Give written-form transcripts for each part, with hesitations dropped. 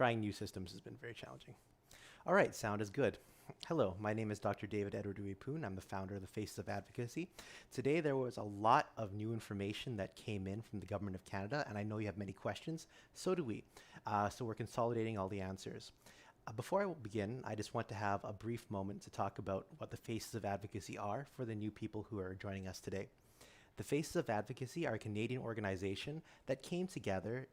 Trying new systems has been very challenging. All right, sound is good. Hello, my name is Dr. David Edward Uipoon. I'm the founder of the Faces of Advocacy. Today there was a lot of new information that came in from the Government of Canada, and I know you have many questions. So do we. So we're consolidating all the answers. Before I begin, I just want to have a brief moment to talk about what the Faces of Advocacy are for the new people who are joining us today. The Faces of Advocacy are a Canadian organization that came together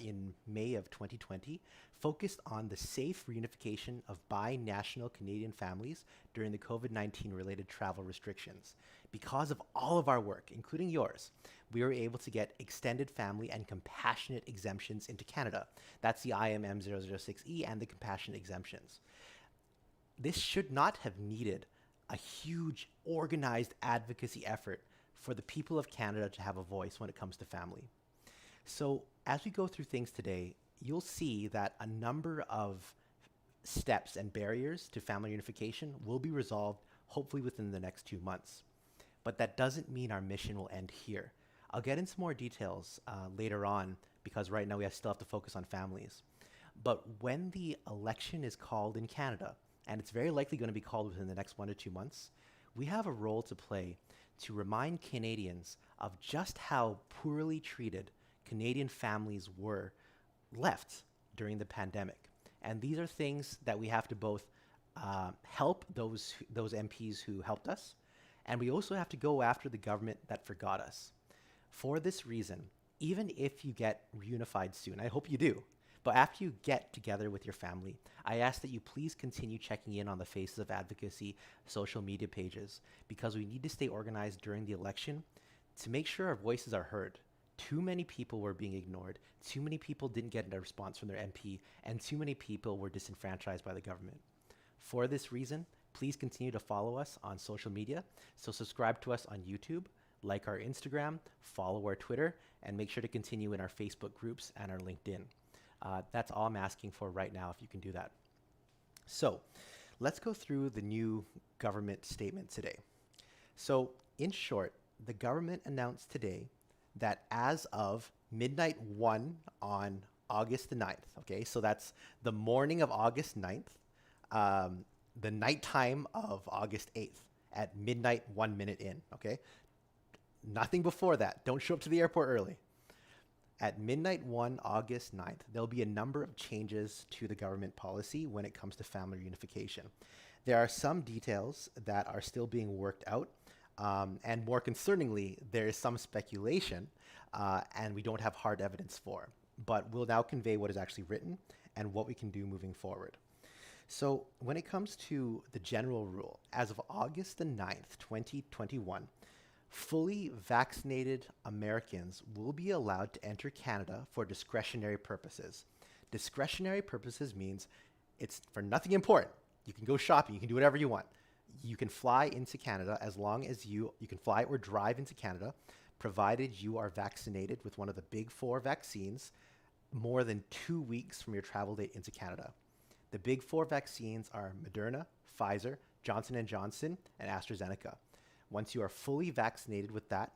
in May of 2020, focused on the safe reunification of bi-national Canadian families during the COVID-19 related travel restrictions. Because of all of our work, including yours, we were able to get extended family and compassionate exemptions into Canada. That's the IMM 006E and the compassionate exemptions. This should not have needed a huge organized advocacy effort for the people of Canada to have a voice when it comes to family. So as we go through things today, you'll see that a number of steps and barriers to family unification will be resolved hopefully within the next 2 months. But that doesn't mean our mission will end here. I'll get into more details later on because right now we still have to focus on families. But when the election is called in Canada, and it's very likely going to be called within the next 1 to 2 months, we have a role to play to remind Canadians of just how poorly treated Canadian families were left during the pandemic. And these are things that we have to both help those MPs who helped us, and we also have to go after the government that forgot us. For this reason, even if you get reunified soon, I hope you do, but after you get together with your family, I ask that you please continue checking in on the Faces of Advocacy social media pages because we need to stay organized during the election to make sure our voices are heard. Too many people were being ignored, too many people didn't get a response from their MP, and too many people were disenfranchised by the government. For this reason, please continue to follow us on social media. So subscribe to us on YouTube, like our Instagram, follow our Twitter, and make sure to continue in our Facebook groups and our LinkedIn. That's all I'm asking for right now, if you can do that. So let's go through the new government statement today. So in short, the government announced today that as of midnight 1 on August the 9th, okay, so that's the morning of August 9th, the nighttime of August 8th at midnight 1 minute in, okay? Nothing before that. Don't show up to the airport early. At midnight 1 August 9th, there'll be a number of changes to the government policy when it comes to family reunification. There are some details that are still being worked out, and more concerningly, there is some speculation, and we don't have hard evidence for. But we'll now convey what is actually written and what we can do moving forward. So when it comes to the general rule, as of August the 9th, 2021, fully vaccinated Americans will be allowed to enter Canada for discretionary purposes. Discretionary purposes means it's for nothing important. You can go shopping, you can do whatever you want. You can fly into Canada as long as you can fly or drive into Canada, provided you are vaccinated with one of the big 4 vaccines more than 2 weeks from your travel date into Canada. The big 4 vaccines are Moderna, Pfizer, Johnson & Johnson, and AstraZeneca. Once you are fully vaccinated with that,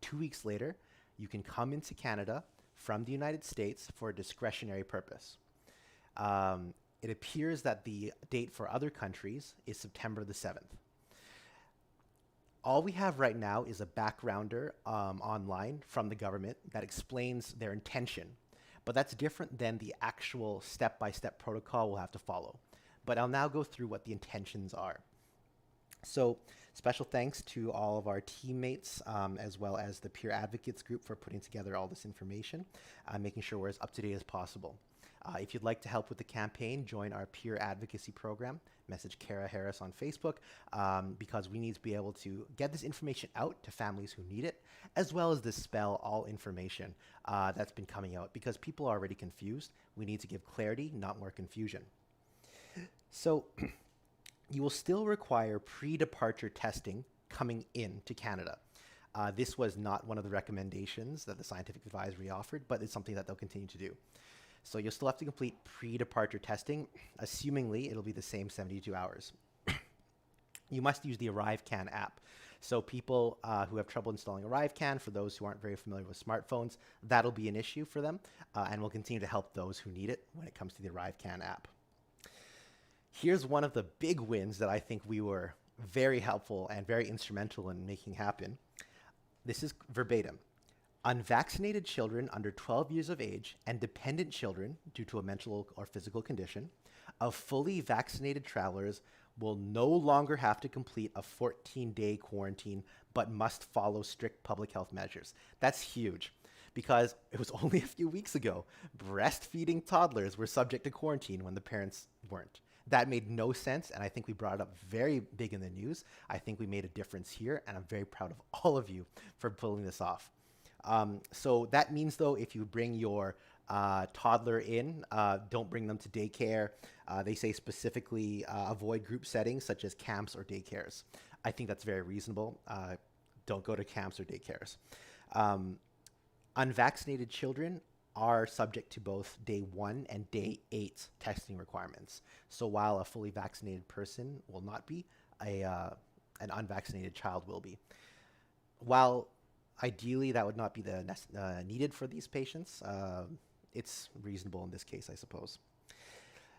2 weeks later, you can come into Canada from the United States for a discretionary purpose. It appears that the date for other countries is September the 7th. All we have right now is a backgrounder online from the government that explains their intention, but that's different than the actual step-by-step protocol we'll have to follow. But I'll now go through what the intentions are. So special thanks to all of our teammates as well as the peer advocates group for putting together all this information, making sure we're as up to date as possible. If you'd like to help with the campaign, join our peer advocacy program. Message Kara Harris on Facebook because we need to be able to get this information out to families who need it, as well as dispel all information that's been coming out because people are already confused. We need to give clarity, not more confusion. So you will still require pre-departure testing coming into Canada. This was not one of the recommendations that the scientific advisory offered, but it's something that they'll continue to do. So you'll still have to complete pre-departure testing. Assumingly, it'll be the same 72 hours. You must use the Arrivecan app. So people who have trouble installing Arrivecan, for those who aren't very familiar with smartphones, that'll be an issue for them, and we'll continue to help those who need it when it comes to the Arrivecan app. Here's one of the big wins that I think we were very helpful and very instrumental in making happen. This is verbatim. Unvaccinated children under 12 years of age and dependent children due to a mental or physical condition of fully vaccinated travelers will no longer have to complete a 14-day quarantine, but must follow strict public health measures. That's huge, because it was only a few weeks ago breastfeeding toddlers were subject to quarantine when the parents weren't. That made no sense, and I think we brought it up very big in the news. I think we made a difference here, and I'm very proud of all of you for pulling this off. So that means, though, if you bring your toddler in, don't bring them to daycare. They say specifically avoid group settings such as camps or daycares. I think that's very reasonable. Don't go to camps or daycares. Unvaccinated children are subject to both day 1 and day 8 testing requirements. So while a fully vaccinated person will not be, an unvaccinated child will be. While ideally that would not be needed for these patients, it's reasonable in this case, I suppose.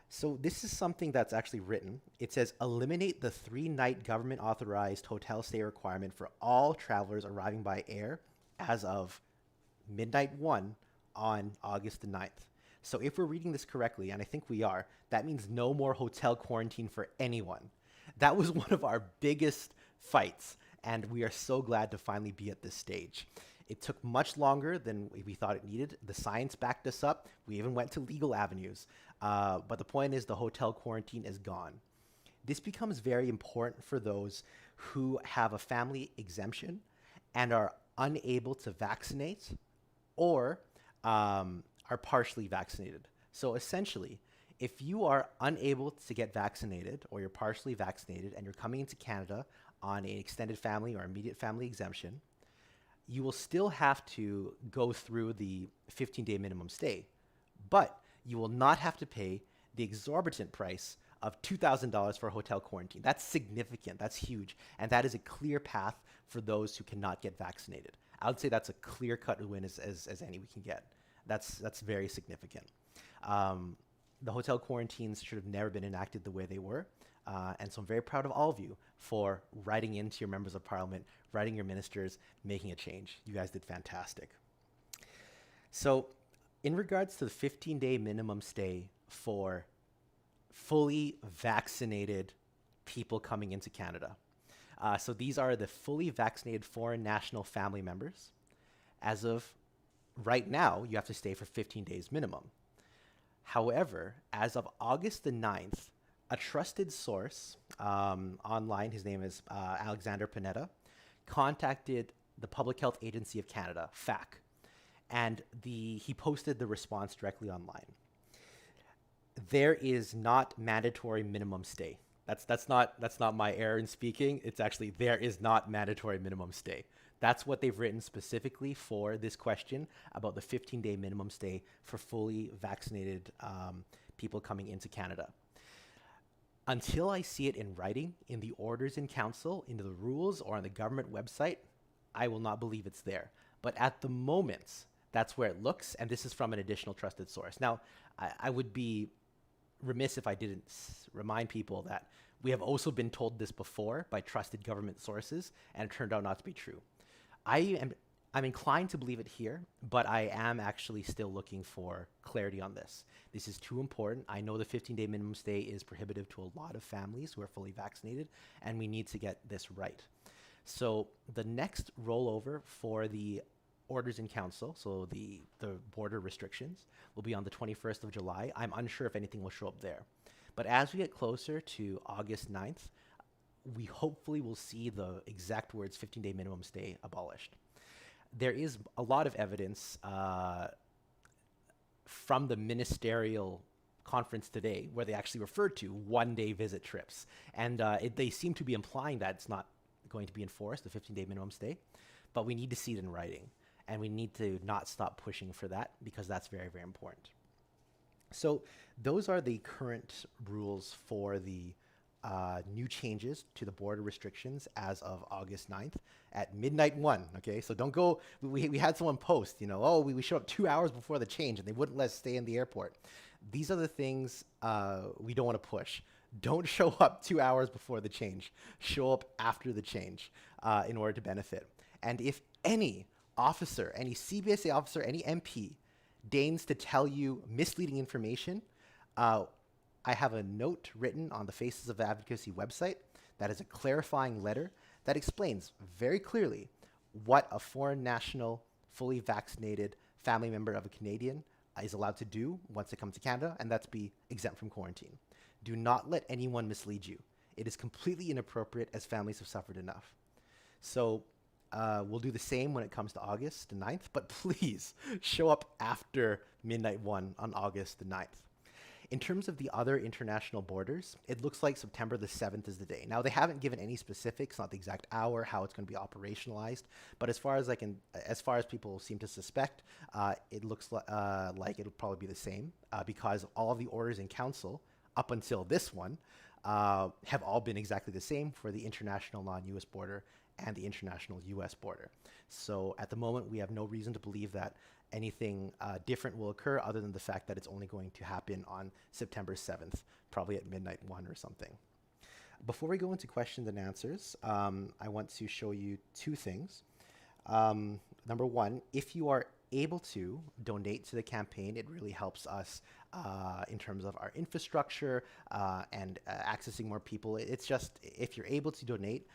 So this is something that's actually written. It says, eliminate the 3-night government-authorized hotel stay requirement for all travelers arriving by air as of midnight 1 on August the 9th. So if we're reading this correctly, and I think we are, that means no more hotel quarantine for anyone. That was one of our biggest fights, and we are so glad to finally be at this stage. It took much longer than we thought it needed. The science backed us up. We even went to legal avenues. But the point is the hotel quarantine is gone. This becomes very important for those who have a family exemption and are unable to vaccinate or are partially vaccinated. So essentially, if you are unable to get vaccinated or you're partially vaccinated and you're coming into Canada on an extended family or immediate family exemption, you will still have to go through the 15-day minimum stay, but you will not have to pay the exorbitant price of $2,000 for a hotel quarantine. That's significant. That's huge. And that is a clear path for those who cannot get vaccinated. I would say that's a clear-cut win as any we can get. That's very significant. The hotel quarantines should have never been enacted the way they were. And so I'm very proud of all of you for writing into your members of parliament, writing your ministers, making a change. You guys did fantastic. So in regards to the 15-day minimum stay for fully vaccinated people coming into Canada. So these are the fully vaccinated foreign national family members. As of right now, you have to stay for 15 days minimum. However, as of August the 9th, a trusted source online, his name is Alexander Panetta, contacted the Public Health Agency of Canada, FAC, and he posted the response directly online. There is not mandatory minimum stay. That's not my error in speaking. It's actually there is not mandatory minimum stay. That's what they've written specifically for this question about the 15-day minimum stay for fully vaccinated people coming into Canada. Until I see it in writing, in the orders in council, in the rules, or on the government website, I will not believe it's there. But at the moment, that's where it looks, and this is from an additional trusted source. Now, I would be remiss if I didn't remind people that we have also been told this before by trusted government sources, and it turned out not to be true. I'm inclined to believe it here, but I am actually still looking for clarity on this. This is too important. I know the 15-day minimum stay is prohibitive to a lot of families who are fully vaccinated, and we need to get this right. So the next rollover for the orders in council, so the border restrictions, will be on the 21st of July. I'm unsure if anything will show up there. But as we get closer to August 9th, we hopefully will see the exact words 15-day minimum stay abolished. There is a lot of evidence from the ministerial conference today where they actually referred to one-day visit trips. And they seem to be implying that it's not going to be enforced, the 15-day minimum stay, but we need to see it in writing. And we need to not stop pushing for that because that's very, very important. So those are the current rules for the new changes to the border restrictions as of August 9th at midnight 1. Okay, so don't go. We had someone post, oh, we showed up 2 hours before the change and they wouldn't let us stay in the airport. These are the things we don't want to push. Don't show up 2 hours before the change. Show up after the change in order to benefit. And if any officer, any CBSA officer, any MP deigns to tell you misleading information, I have a note written on the Faces of Advocacy website that is a clarifying letter that explains very clearly what a foreign national, fully vaccinated family member of a Canadian is allowed to do once they come to Canada, and that's be exempt from quarantine. Do not let anyone mislead you. It is completely inappropriate, as families have suffered enough. So we'll do the same when it comes to August the 9th, but please show up after midnight 1 on August the 9th. In terms of the other international borders, it looks like September the 7th is the day. Now, they haven't given any specifics, not the exact hour, how it's going to be operationalized, but as far as people seem to suspect, it looks like it'll probably be the same because all of the orders in council up until this one have all been exactly the same for the international non-US border and the international US border. So at the moment, we have no reason to believe that anything different will occur other than the fact that it's only going to happen on September 7th, probably at midnight 1 or something. Before we go into questions and answers, I want to show you two things. Number one, if you are able to donate to the campaign, it really helps us in terms of our infrastructure and accessing more people. It's just, if you're able to donate,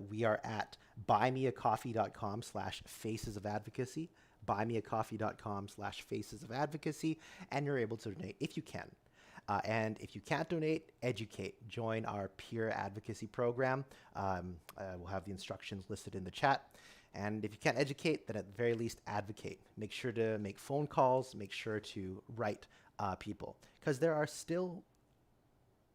we are at buymeacoffee.com/facesofadvocacy, buymeacoffee.com/facesofadvocacy, and you're able to donate if you can. And if you can't donate, educate. Join our peer advocacy program. We'll have the instructions listed in the chat. And if you can't educate, then at the very least, advocate. Make sure to make phone calls. Make sure to write people. Because there are still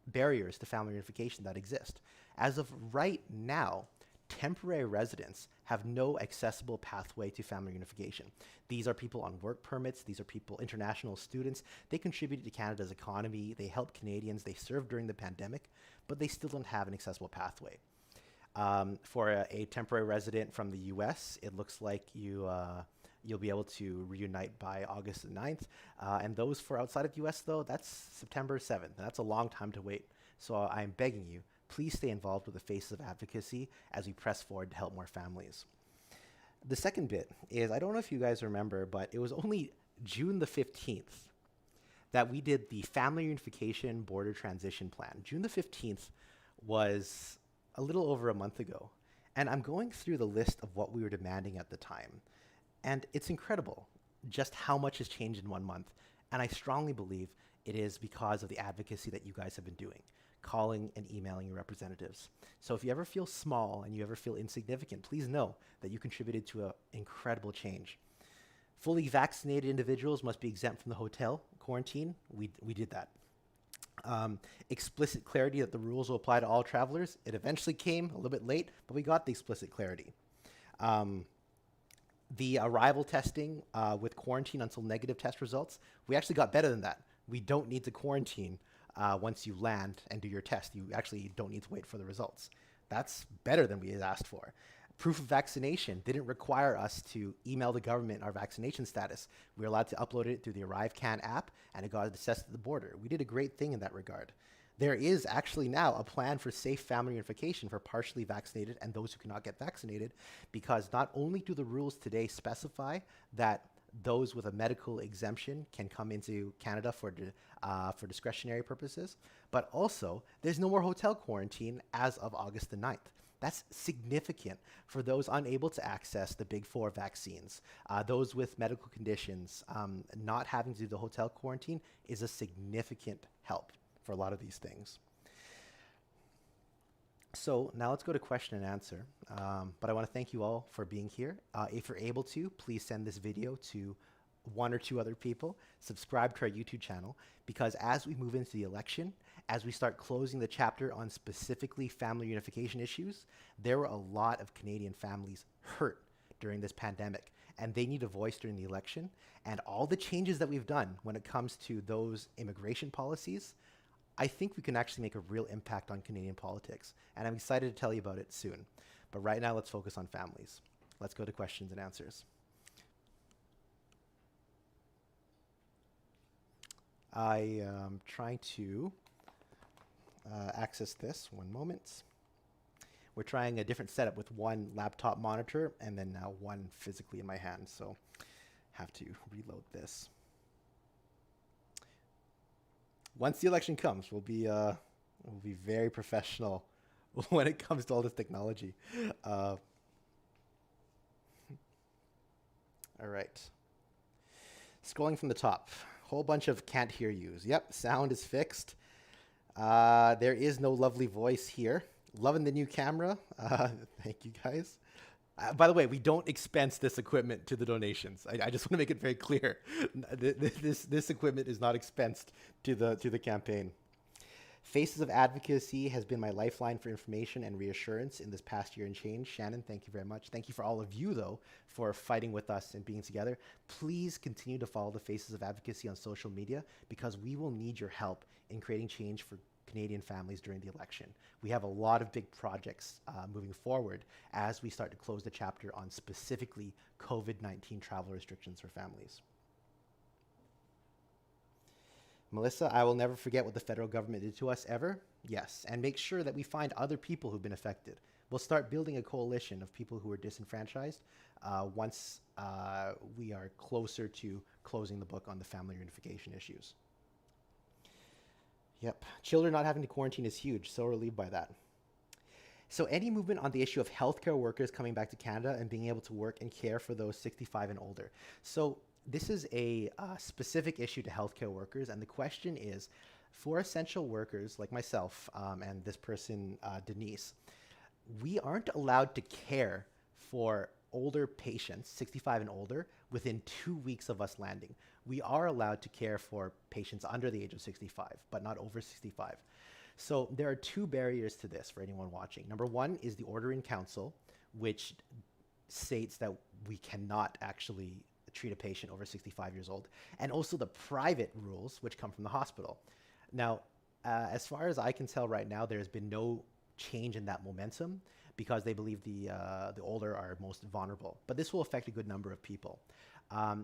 barriers to family reunification that exist. As of right now, temporary residents have no accessible pathway to family reunification. These are people on work permits. These are people, international students. They contributed to Canada's economy. They helped Canadians. They served during the pandemic, but they still don't have an accessible pathway. For a temporary resident from the US, it looks like you'll be able to reunite by August the 9th. And those for outside of US, though, that's September 7th. And that's a long time to wait. So I'm begging you, please stay involved with the Faces of Advocacy as we press forward to help more families. The second bit is, I don't know if you guys remember, but it was only June the 15th that we did the Family Reunification Border Transition Plan. June the 15th was a little over a month ago. And I'm going through the list of what we were demanding at the time. And it's incredible just how much has changed in 1 month. And I strongly believe it is because of the advocacy that you guys have been doing, calling and emailing your representatives. So if you ever feel small and you ever feel insignificant, please know that you contributed to an incredible change. Fully vaccinated individuals must be exempt from the hotel quarantine. We did that. Explicit clarity that the rules will apply to all travelers. It eventually came a little bit late, but we got the explicit clarity. The arrival testing with quarantine until negative test results, we actually got better than that. We don't need to quarantine once you land and do your test. You actually don't need to wait for the results. That's better than we had asked for. Proof of vaccination didn't require us to email the government our vaccination status. We were allowed to upload it through the Arrivecan app, and it got assessed at the border. We did a great thing in that regard. There is actually now a plan for safe family reunification for partially vaccinated and those who cannot get vaccinated, because not only do the rules today specify that those with a medical exemption can come into Canada for discretionary purposes, but also there's no more hotel quarantine as of August the 9th. That's significant for those unable to access the big four vaccines. Those with medical conditions, not having to do the hotel quarantine is a significant help for a lot of these things. So now let's go to question and answer. But I want to thank you all for being here. If you're able to, please send this video to 1 or 2 other people. Subscribe to our YouTube channel, because as we move into the election, as we start closing the chapter on specifically family reunification issues, there were a lot of Canadian families hurt during this pandemic, and they need a voice during the election. And all the changes that we've done when it comes to those immigration policies, I think we can actually make a real impact on Canadian politics, and I'm excited to tell you about it soon. But right now, let's focus on families. Let's go to questions and answers. I am trying to access this. One moment. We're trying a different setup with one laptop monitor and then now one physically in my hand. So have to reload this. Once the election comes, we'll be very professional when it comes to all this technology. All right. Scrolling from the top, whole bunch of can't hear yous. Yep, sound is fixed. There is no lovely voice here. Loving the new camera. Thank you guys. By the way, we don't expense this equipment to the donations. I just want to make it very clear. This equipment is not expensed to the campaign. Faces of Advocacy has been my lifeline for information and reassurance in this past year and change. Shannon, thank you very much. Thank you for all of you, though, for fighting with us and being together. Please continue to follow the Faces of Advocacy on social media because we will need your help in creating change for Canadian families during the election. We have a lot of big projects moving forward as we start to close the chapter on specifically COVID-19 travel restrictions for families. Melissa, I will never forget what the federal government did to us ever. Yes, and make sure that we find other people who've been affected. We'll start building a coalition of people who are disenfranchised once we are closer to closing the book on the family reunification issues. Yep, children not having to quarantine is huge, so relieved by that. So any movement on the issue of healthcare workers coming back to Canada and being able to work and care for those 65 and older. So this is a specific issue to healthcare workers, and the question is, for essential workers like myself and this person, Denise, we aren't allowed to care for older patients, 65 and older, within 2 weeks of us landing. We are allowed to care for patients under the age of 65, but not over 65. So there are two barriers to this for anyone watching. Number one is the Order in Council, which states that we cannot actually treat a patient over 65 years old, and also the private rules, which come from the hospital. Now, as far as I can tell right now, there's been no change in that momentum because they believe the older are most vulnerable. But this will affect a good number of people.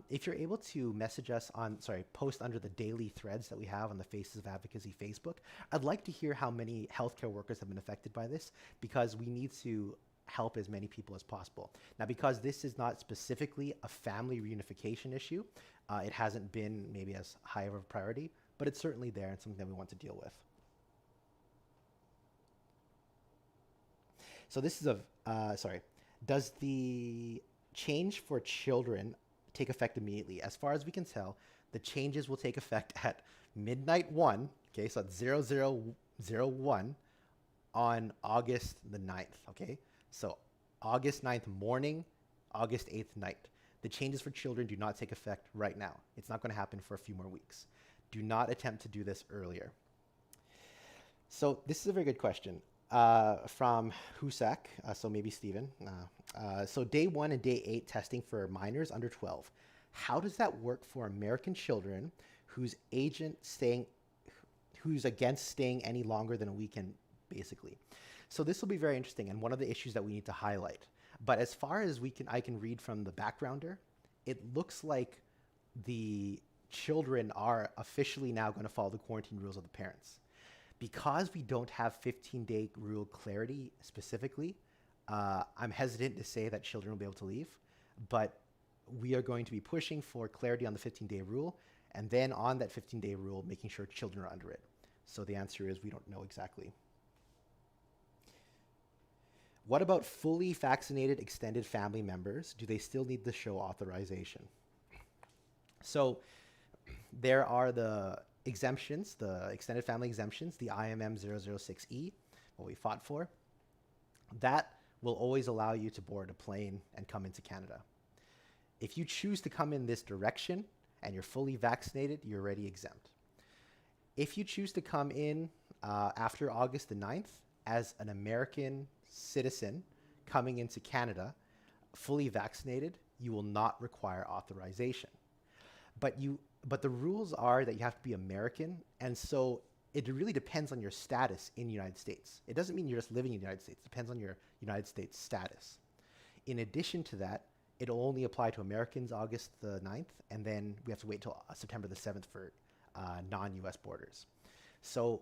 If you're able to message us on, post under the daily threads that we have on the Faces of Advocacy Facebook, I'd like to hear how many healthcare workers have been affected by this because we need to help as many people as possible. Now, because this is not specifically a family reunification issue, it hasn't been maybe as high of a priority, but it's certainly there and something that we want to deal with. So this is does the change for children take effect immediately? As far as we can tell, the changes will take effect at midnight 1, okay, so it's 0001 on August the 9th, okay? So August 9th morning, August 8th night. The changes for children do not take effect right now. It's not going to happen for a few more weeks. Do not attempt to do this earlier. So this is a very good question from Husak, so maybe Stephen. So day 1 and day 8 testing for minors under 12. How does that work for American children whose against staying any longer than a weekend, basically? So this will be very interesting and one of the issues that we need to highlight. But as far as I can read from the backgrounder, it looks like the children are officially now going to follow the quarantine rules of the parents. Because we don't have 15-day rule clarity specifically, I'm hesitant to say that children will be able to leave, but we are going to be pushing for clarity on the 15-day rule, and then on that 15-day rule, making sure children are under it. So the answer is we don't know exactly. What about fully vaccinated extended family members? Do they still need the show authorization? So there are the exemptions, the extended family exemptions, the IMM 006E, what we fought for. That will always allow you to board a plane and come into Canada. If you choose to come in this direction and you're fully vaccinated, you're already exempt. If you choose to come in after August the 9th as an American citizen coming into Canada, fully vaccinated, you will not require authorization. But the rules are that you have to be American, and so it really depends on your status in the United States. It doesn't mean you're just living in the United States. It depends on your United States status. In addition to that, it'll only apply to Americans August the 9th, and then we have to wait till September the 7th for non-US borders. So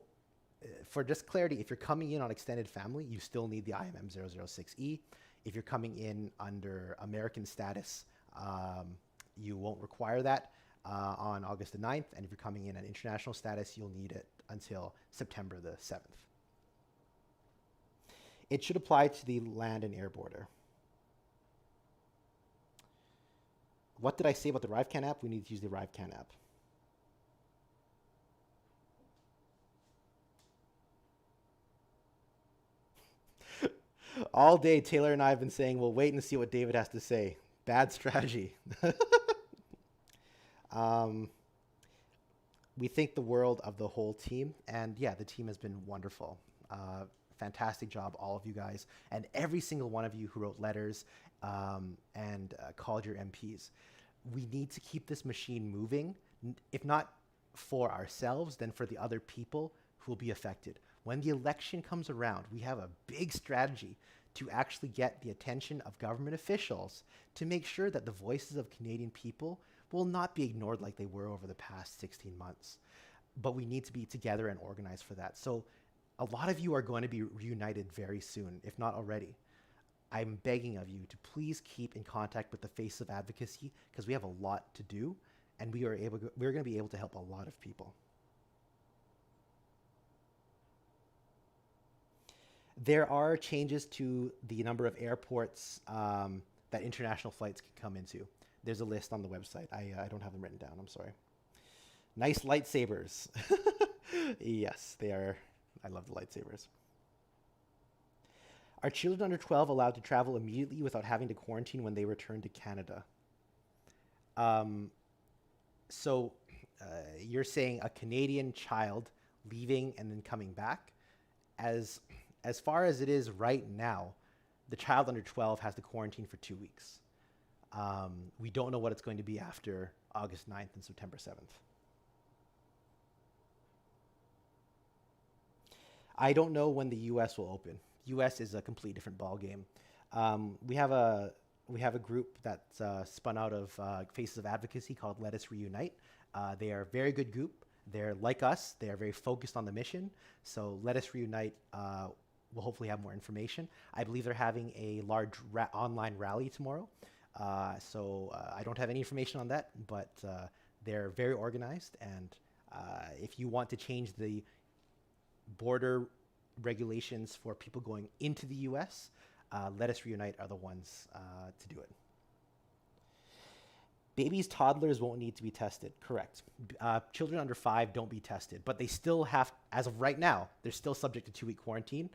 for just clarity, if you're coming in on extended family, you still need the IMM 006E. If you're coming in under American status, you won't require that on August the 9th. And if you're coming in on international status, you'll need it until September the 7th. It should apply to the land and air border. What did I say about the Arrivecan app? We need to use the Arrivecan app. All day, Taylor and I have been saying, we'll wait and see what David has to say. Bad strategy. We think the world of the whole team. And yeah, the team has been wonderful. Fantastic job, all of you guys. And every single one of you who wrote letters and called your MPs. We need to keep this machine moving, if not for ourselves, then for the other people who will be affected. When the election comes around, we have a big strategy to actually get the attention of government officials to make sure that the voices of Canadian people will not be ignored like they were over the past 16 months. But we need to be together and organized for that. So a lot of you are going to be reunited very soon, if not already. I'm begging of you to please keep in contact with the Face of Advocacy because we have a lot to do, and we're going to be able to help a lot of people. There are changes to the number of airports that international flights can come into. There's a list on the website. I don't have them written down. I'm sorry. Nice lightsabers. Yes, they are. I love the lightsabers. Are children under 12 allowed to travel immediately without having to quarantine when they return to Canada? So you're saying a Canadian child leaving and then coming back? As far as it is right now, the child under 12 has to quarantine for 2 weeks. We don't know what it's going to be after August 9th and September 7th. I don't know when the U.S. will open. U.S. is a completely different ballgame. We have a group that's spun out of Faces of Advocacy called Let Us Reunite. They are a very good group. They're like us. They are very focused on the mission. So Let Us Reunite will hopefully have more information. I believe they're having a large online rally tomorrow. So I don't have any information on that, but they're very organized. And if you want to change the border regulations for people going into the U.S., Let Us Reunite are the ones to do it. Babies, toddlers won't need to be tested. Correct. Children under 5 don't be tested, but they still have, as of right now, they're still subject to 2-week quarantine.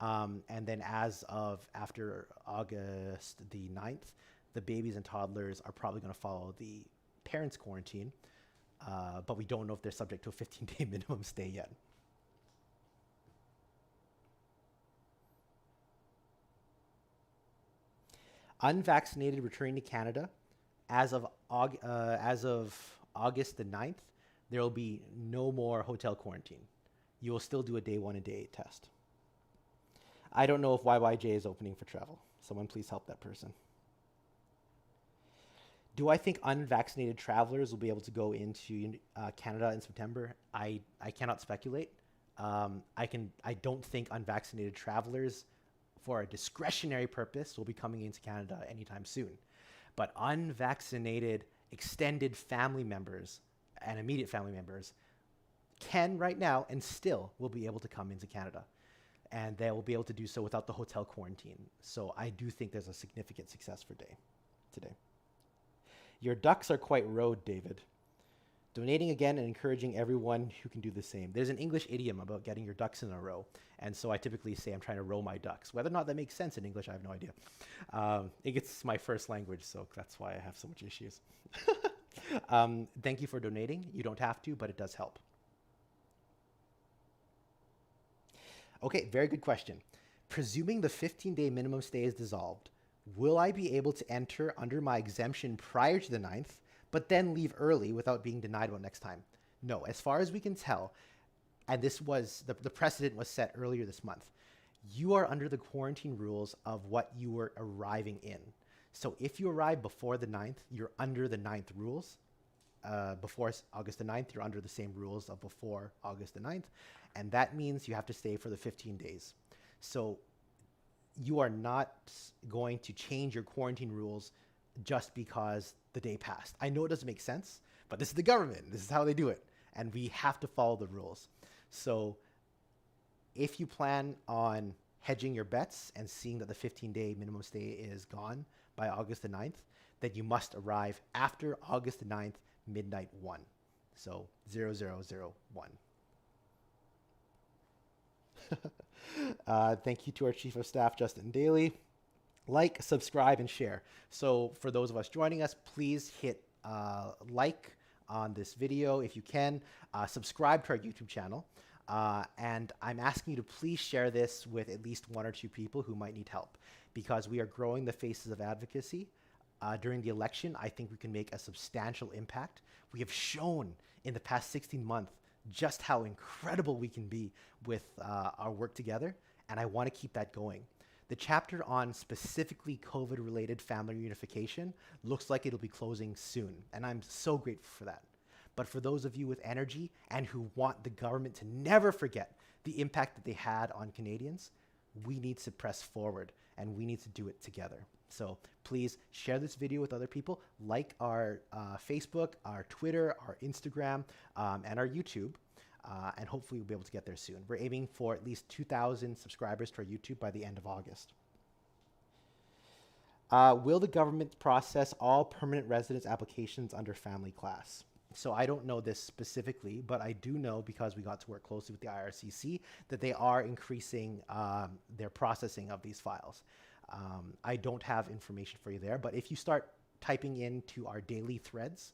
And then as of after August the 9th, the babies and toddlers are probably going to follow the parents' quarantine, but we don't know if they're subject to a 15-day minimum stay yet. Unvaccinated returning to Canada, as of August the 9th, there will be no more hotel quarantine. You will still do a day 1 and day 8 test. I don't know if YYJ is opening for travel. Someone please help that person. Do I think unvaccinated travelers will be able to go into Canada in September? I cannot speculate. I don't think unvaccinated travelers for a discretionary purpose will be coming into Canada anytime soon. But unvaccinated extended family members and immediate family members can right now and still will be able to come into Canada. And they will be able to do so without the hotel quarantine. So I do think there's a significant success for today. Your ducks are quite rowed, David. Donating again and encouraging everyone who can do the same. There's an English idiom about getting your ducks in a row. And so I typically say I'm trying to row my ducks. Whether or not that makes sense in English, I have no idea. It's my first language, so that's why I have so much issues. Thank you for donating. You don't have to, but it does help. Okay, very good question. Presuming the 15-day minimum stay is dissolved, will I be able to enter under my exemption prior to the 9th, but then leave early without being denied one next time? No, as far as we can tell, and this was the precedent was set earlier this month. You are under the quarantine rules of what you were arriving in. So if you arrive before the 9th, you're under the 9th rules. Before August the 9th, you're under the same rules of before August the 9th. And that means you have to stay for the 15 days. So you are not going to change your quarantine rules just because the day passed. I know it doesn't make sense, but this is the government. This is how they do it. And we have to follow the rules. So if you plan on hedging your bets and seeing that the 15-day minimum stay is gone by August the 9th, then you must arrive after August the 9th, midnight 1. So 0001. Thank you to our Chief of Staff, Justin Daly. Like, subscribe, and share. So for those of us joining us, please hit like on this video if you can. Subscribe to our YouTube channel. And I'm asking you to please share this with at least 1 or 2 people who might need help, because we are growing the faces of advocacy. During the election, I think we can make a substantial impact. We have shown in the past 16 months just how incredible we can be with our work together, and I want to keep that going. The chapter on specifically COVID-related family reunification looks like it'll be closing soon, and I'm so grateful for that. But for those of you with energy and who want the government to never forget the impact that they had on Canadians, we need to press forward, and we need to do it together. So please share this video with other people, like our Facebook, our Twitter, our Instagram, and our YouTube, and hopefully we'll be able to get there soon. We're aiming for at least 2,000 subscribers to our YouTube by the end of August. Will the government process all permanent residence applications under family class? So I don't know this specifically, but I do know, because we got to work closely with the IRCC, that they are increasing their processing of these files. I don't have information for you there, but if you start typing into our daily threads,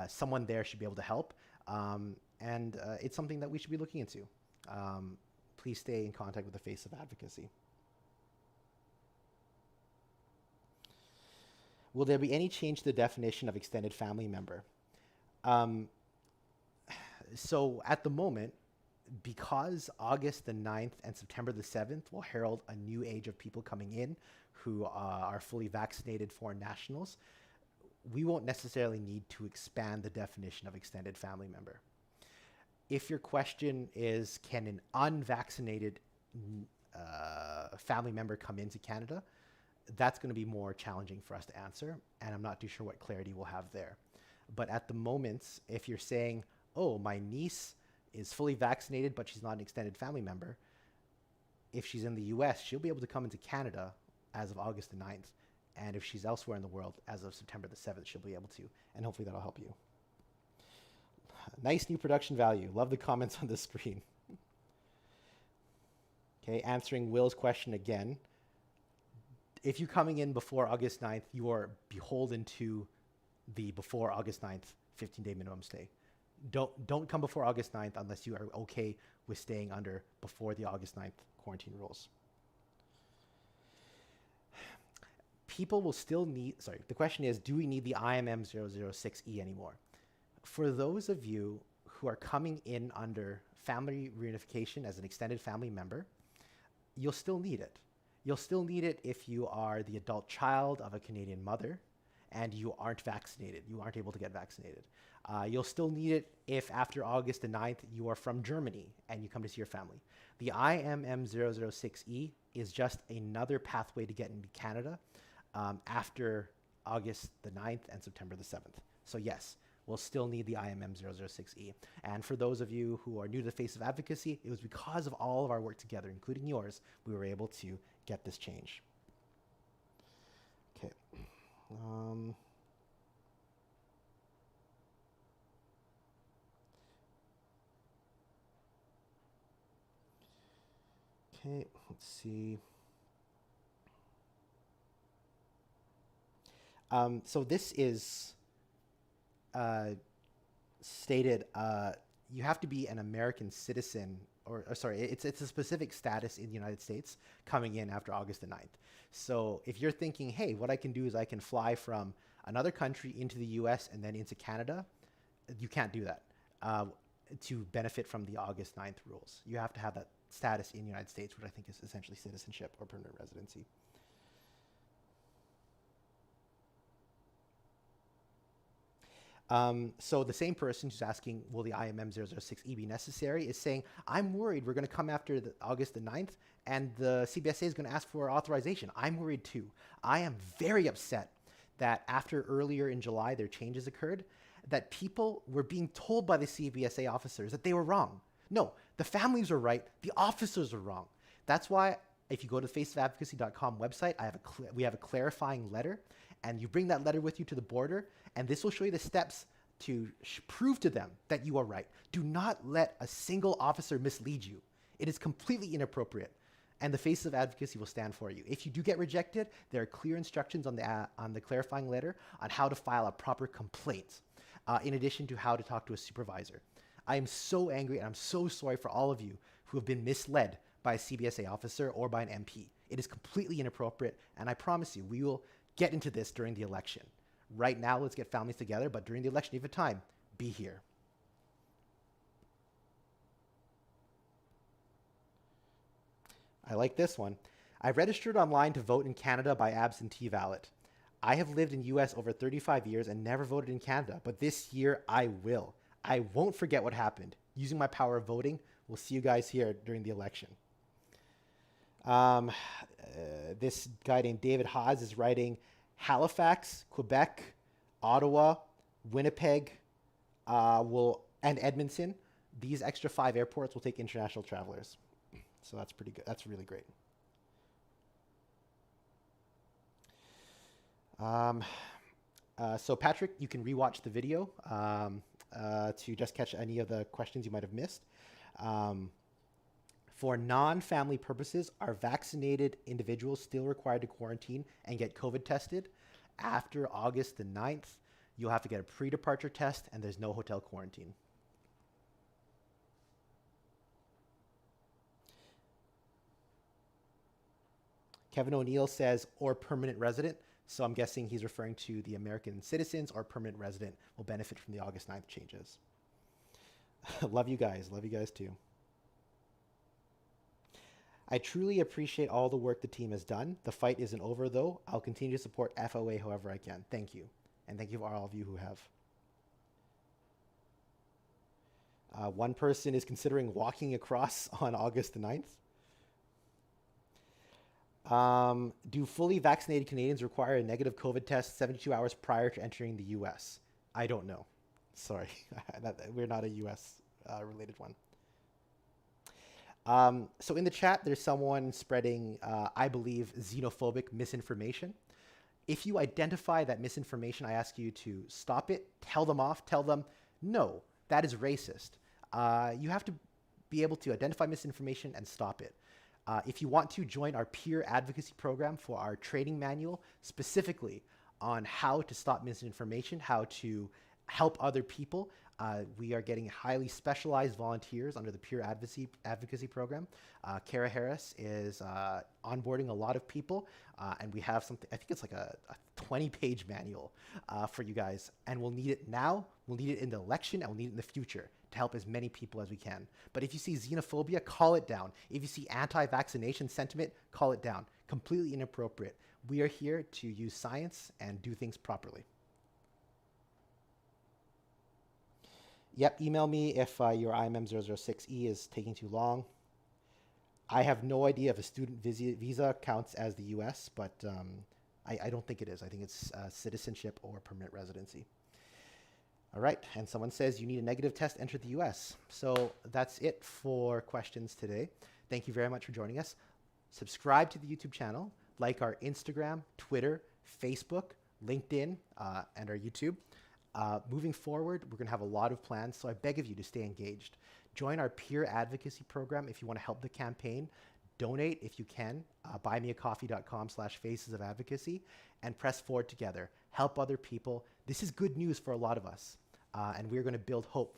someone there should be able to help. And it's something that we should be looking into. Please stay in contact with the Face of Advocacy. Will there be any change to the definition of extended family member? So at the moment, because August the 9th and September the 7th will herald a new age of people coming in who are fully vaccinated foreign nationals, we won't necessarily need to expand the definition of extended family member. If your question is, can an unvaccinated family member come into Canada, that's going to be more challenging for us to answer, and I'm not too sure what clarity we'll have there. But at the moment, if you're saying, oh, my niece is fully vaccinated, but she's not an extended family member, if she's in the US, she'll be able to come into Canada as of August the 9th. And if she's elsewhere in the world, as of September the 7th, she'll be able to. And hopefully that'll help you. Nice new production value. Love the comments on the screen. Okay, answering Will's question again. If you're coming in before August 9th, you are beholden to the before August 9th 15-day minimum stay. Don't come before August 9th unless you are okay with staying under before the August 9th quarantine rules. People will still need, the question is, do we need the IMM 006E anymore? For those of you who are coming in under family reunification as an extended family member, you'll still need it. You'll still need it if you are the adult child of a Canadian mother and you aren't vaccinated, you aren't able to get vaccinated. You'll still need it if after August the 9th you are from Germany and you come to see your family. The IMM 006E is just another pathway to get into Canada after August the 9th and September the 7th. So yes, we'll still need the IMM 006E. And for those of you who are new to the Face of Advocacy, it was because of all of our work together, including yours, we were able to get this change. Okay. Okay, let's see. So this is stated, you have to be an American citizen, or sorry, it's a specific status in the United States coming in after August the 9th. So if you're thinking, hey, what I can do is I can fly from another country into the US and then into Canada, you can't do that. to benefit from the August 9th rules. You have to have that status in the United States, which I think is essentially citizenship or permanent residency. So the same person who's asking, will the IMM006E be necessary, is saying, I'm worried we're going to come after August the 9th and the CBSA is going to ask for authorization. I'm worried too. I am very upset that after earlier in July their changes occurred, that people were being told by the CBSA officers that they were wrong. No, the families were right. The officers were wrong. That's why if you go to the faceofadvocacy.com website, we have a clarifying letter, and you bring that letter with you to the border, and this will show you the steps to prove to them that you are right. Do not let a single officer mislead you. It is completely inappropriate, and the Faces of Advocacy will stand for you. If you do get rejected, there are clear instructions on the clarifying letter on how to file a proper complaint, in addition to how to talk to a supervisor. I am so angry, and I'm so sorry for all of you who have been misled by a CBSA officer or by an MP. It is completely inappropriate, and I promise you, we will get into this during the election. Right now, let's get families together, but during the election, if you have time, be here. I like this one. I registered online to vote in Canada by absentee ballot. I have lived in US over 35 years and never voted in Canada, but this year I will. I won't forget what happened. Using my power of voting, we'll see you guys here during the election. This guy named David Haas is writing, Halifax, Quebec, Ottawa, Winnipeg, and Edmonton. These extra 5 airports will take international travelers. So that's pretty good. That's really great. So Patrick, you can rewatch the video to just catch any of the questions you might have missed. For non-family purposes, are vaccinated individuals still required to quarantine and get COVID tested? After August the 9th, you'll have to get a pre-departure test, and there's no hotel quarantine. Kevin O'Neill says, or permanent resident. So I'm guessing he's referring to the American citizens or permanent resident will benefit from the August 9th changes. Love you guys. Love you guys too. I truly appreciate all the work the team has done. The fight isn't over though. I'll continue to support FOA however I can. Thank you. And thank you for all of you who have. One person is considering walking across on August the 9th. Do fully vaccinated Canadians require a negative COVID test 72 hours prior to entering the US? I don't know. Sorry, we're not a US related one. So in the chat, there's someone spreading, I believe, xenophobic misinformation. If you identify that misinformation, I ask you to stop it, tell them off, tell them, no, that is racist. You have to be able to identify misinformation and stop it. If you want to join our peer advocacy program for our training manual, specifically on how to stop misinformation, how to help other people, we are getting highly specialized volunteers under the peer advocacy program. Kara Harris is onboarding a lot of people, and we have something, I think it's like a 20-page manual for you guys, and we'll need it now, we'll need it in the election, and we'll need it in the future to help as many people as we can. But if you see xenophobia, call it down. If you see anti-vaccination sentiment, call it down. Completely inappropriate. We are here to use science and do things properly. Yep, email me if your IMM006E is taking too long. I have no idea if a student visa counts as the US, but I don't think it is. I think it's citizenship or permanent residency. All right, and someone says you need a negative test to enter the US. So that's it for questions today. Thank you very much for joining us. Subscribe to the YouTube channel, like our Instagram, Twitter, Facebook, LinkedIn, and our YouTube. Moving forward, we're going to have a lot of plans, so I beg of you to stay engaged. Join our peer advocacy program if you want to help the campaign. Donate if you can, buymeacoffee.com/facesofadvocacy, and press forward together. Help other people. This is good news for a lot of us, and we're going to build hope